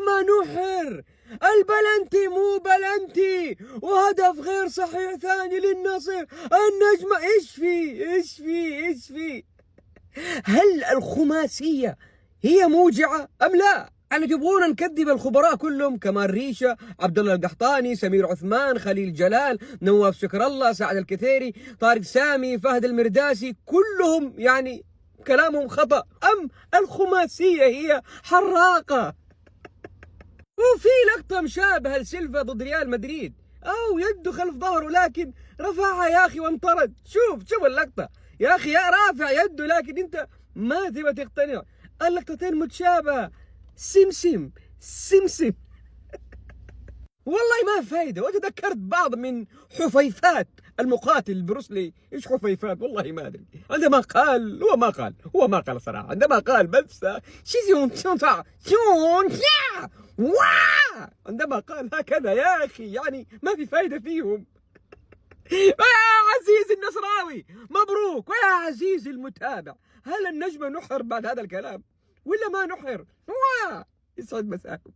ما نحر. البلنتي مو بلنتي، وهدف غير صحيح ثاني للنصر. النجمة ايش في؟ هل الخماسية هي موجعة أم لا؟ يعني تبغون نكذب الخبراء كلهم؟ كمال ريشة، عبد الله القحطاني، سمير عثمان، خليل جلال، نواف شكر الله، سعد الكثيري، طارق سامي، فهد المرداسي، كلهم يعني كلامهم خطأ، أم الخماسية هي حراقة؟ وفي لقطة مشابهة لسيلفا ضد ريال مدريد، أو يده خلف ظهره لكن رفعها يا أخي وانطرد. شوف اللقطة يا أخي، يا رافع يده لكن أنت ما تبغى تقتنع. اللقطتين متشابهة. سمسم. والله ما فايدة. وتذكرت بعض من حفيفات المقاتل بروسلي. ايش حفيفات؟ والله ما ادري. عندما قال هو ما قال صراحة. عندما قال بس عندما قال هكذا يا اخي يعني ما في فايدة فيهم. يا عزيزي النصراوي مبروك، ويا عزيزي المتابع، هل النجمة نحر بعد هذا الكلام ولا ما نحر؟ يسعد مساكم.